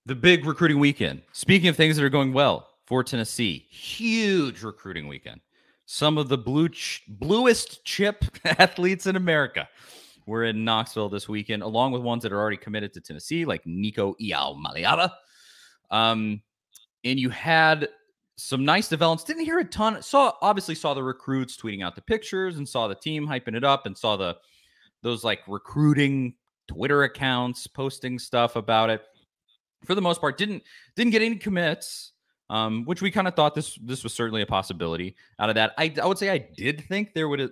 The big recruiting weekend. Speaking of things that are going well for Tennessee, huge recruiting weekend. Some of the bluest chip athletes in America were in Knoxville this weekend, along with ones that are already committed to Tennessee, like Nico Iamaleava. And you had some nice developments. Didn't hear a ton. Obviously saw the recruits tweeting out the pictures and saw the team hyping it up and saw those like recruiting Twitter accounts posting stuff about it. For the most part, didn't get any commits, which we kind of thought this was certainly a possibility out of that. I would say I did think there would at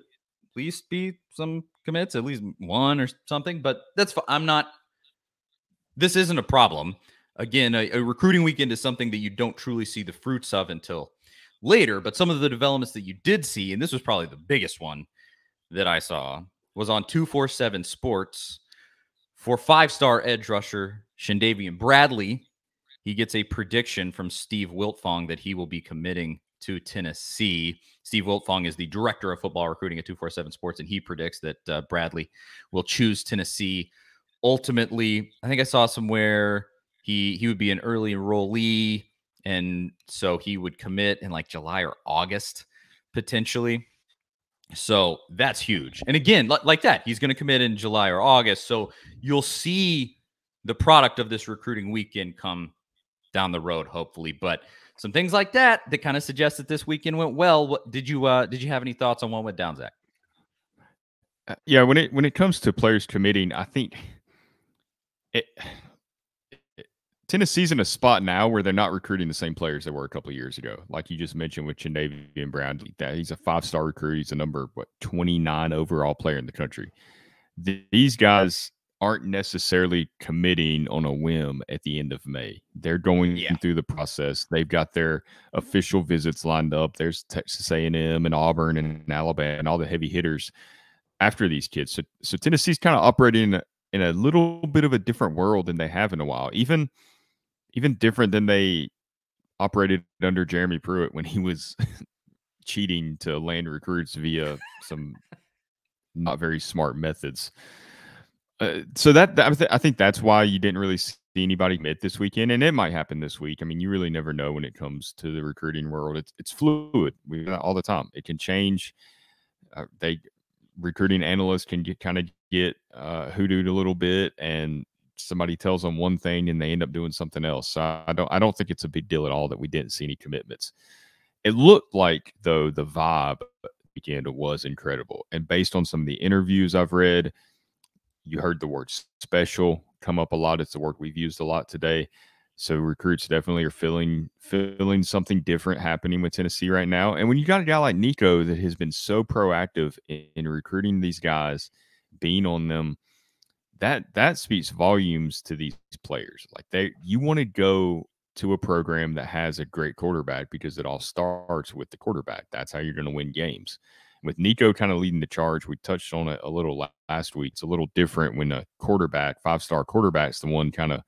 least be some commits, at least one or something, but that's I'm not. This isn't a problem. Again, a recruiting weekend is something that you don't truly see the fruits of until later. But some of the developments that you did see, and this was probably the biggest one that I saw, was on 247 Sports for 5-star edge rusher Shandavian Bradley. He gets a prediction from Steve Wiltfong that he will be committing to Tennessee. Steve Wiltfong is the director of football recruiting at 247 Sports, and he predicts that Bradley will choose Tennessee. Ultimately, I think I saw somewhere he would be an early enrollee, and so he would commit in like July or August potentially. So that's huge. And again, like that, he's going to commit in July or August. So you'll see the product of this recruiting weekend come down the road, hopefully. But some things like that kind of suggest that this weekend went well. Did you have any thoughts on what went down, Zach? Yeah, when it comes to players committing, I think Tennessee's in a spot now where they're not recruiting the same players they were a couple of years ago. Like you just mentioned with Chindavian Brown, he's a 5-star recruit. He's a number 29 overall player in the country. These guys aren't necessarily committing on a whim at the end of May. They're going through the process. They've got their official visits lined up. There's Texas A&M and Auburn and Alabama and all the heavy hitters after these kids. So Tennessee's kind of operating in a little bit of a different world than they have in a while. Even different than they operated under Jeremy Pruitt when he was cheating to land recruits via some not very smart methods. So I think that's why you didn't really see anybody commit this weekend, and it might happen this week. I mean, you really never know when it comes to the recruiting world. It's fluid. We do that all the time. It can change. Recruiting analysts can get hoodooed a little bit, and somebody tells them one thing and they end up doing something else. So I don't think it's a big deal at all that we didn't see any commitments. It looked like, though, the vibe weekend was incredible, and based on some of the interviews I've read, you heard the word special come up a lot. It's the word we've used a lot today. So recruits definitely are feeling something different happening with Tennessee right now. And when you got a guy like Nico that has been so proactive in recruiting these guys, being on them, that speaks volumes to these players. Like you want to go to a program that has a great quarterback because it all starts with the quarterback. That's how you're going to win games. With Nico kind of leading the charge, we touched on it a little last week. It's a little different when a quarterback, 5-star quarterback's the one kind of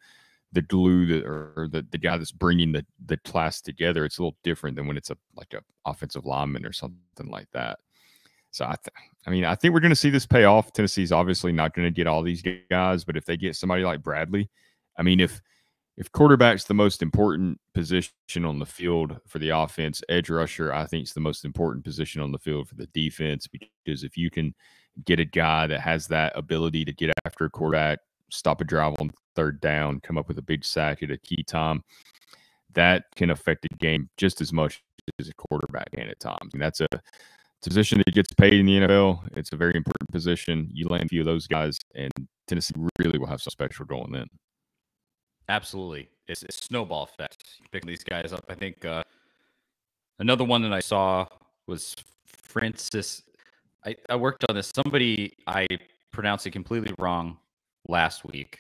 the glue or the guy that's bringing the class together. It's a little different than when it's like a offensive lineman or something like that. So I think we're going to see this pay off. Tennessee's obviously not going to get all these guys, but if they get somebody like Bradley, I mean, if quarterback's the most important position on the field for the offense, edge rusher, I think, is the most important position on the field for the defense, because if you can get a guy that has that ability to get after a quarterback, stop a drive on third down, come up with a big sack at a key time, that can affect the game just as much as a quarterback can at times. And that's a position that gets paid in the NFL. It's a very important position. You land a few of those guys, and Tennessee really will have some special going then. Absolutely. It's a snowball effect. Picking these guys up. I think another one that I saw was Francis. I worked on this. Somebody, I pronounced it completely wrong last week,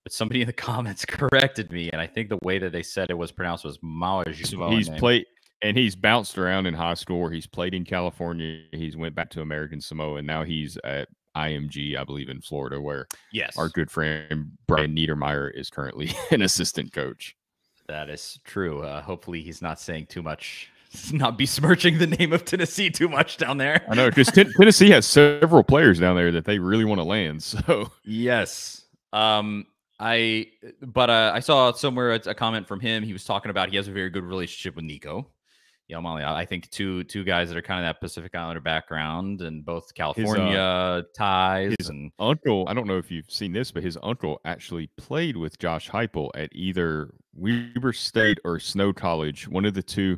but somebody in the comments corrected me, and I think the way that they said it was pronounced was Maaju. He's played, and he's bounced around in high school. He's played in California. He's went back to American Samoa, and now he's at IMG, I believe, in Florida, where our good friend Brian Niedermeyer is currently an assistant coach. That is true. Hopefully he's not saying too much, not besmirching the name of Tennessee too much down there. I know, because Tennessee has several players down there that they really want to land. So yes. I saw somewhere a comment from him. He was talking about he has a very good relationship with Nico Yamali. I think two guys that are kind of that Pacific Islander background and both California ties. His and uncle, I don't know if you've seen this, but his uncle actually played with Josh Heupel at either Weber State or Snow College, one of the two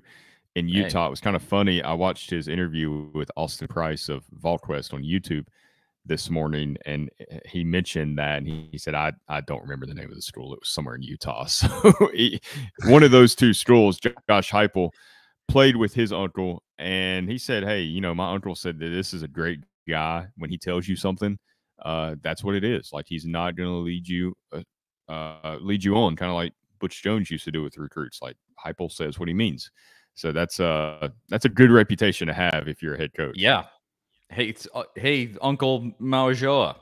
in Utah. It was kind of funny. I watched his interview with Austin Price of VaultQuest on YouTube this morning, and he mentioned that, and he said, I don't remember the name of the school. It was somewhere in Utah. So one of those two schools, Josh Heupel, played with his uncle, and he said, hey, you know, my uncle said that this is a great guy. When he tells you something, that's what it is. Like, he's not going to lead you on, kind of like Butch Jones used to do with recruits. Like, Heupel says what he means. So that's a good reputation to have if you're a head coach. Yeah. Hey, Uncle Maojoa.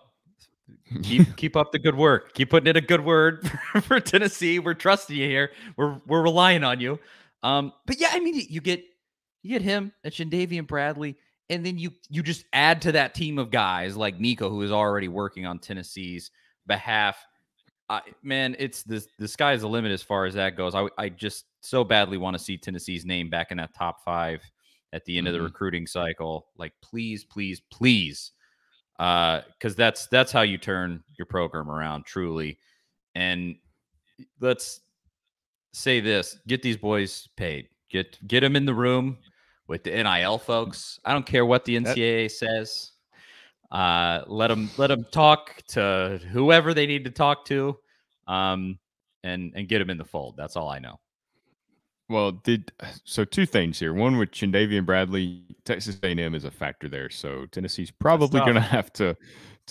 Keep up the good work. Keep putting in a good word for Tennessee. We're trusting you here. We're relying on you. But yeah, I mean, you get him and Shandavian Bradley, and then you just add to that team of guys like Nico, who is already working on Tennessee's behalf. Man, it's the sky's the limit as far as that goes. I just so badly want to see Tennessee's name back in that top 5 at the end of the recruiting cycle. Like, please, please, please. Because that's how you turn your program around, truly. And let's say this: get these boys paid. Get them in the room with the NIL folks. I don't care what the NCAA says. Let them talk to whoever they need to talk to, and get them in the fold. That's all I know. Well, so two things here. One, with Shandavian Bradley, Texas A&M is a factor there. So Tennessee's probably going to have to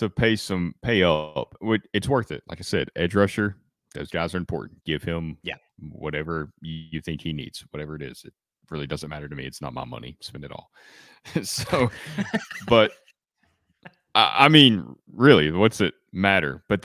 pay up. It's worth it. Like I said, edge rusher, those guys are important. Give him whatever you think he needs, whatever it is. It really doesn't matter to me. It's not my money. Spend it all. So, but I mean, really, what's it matter? But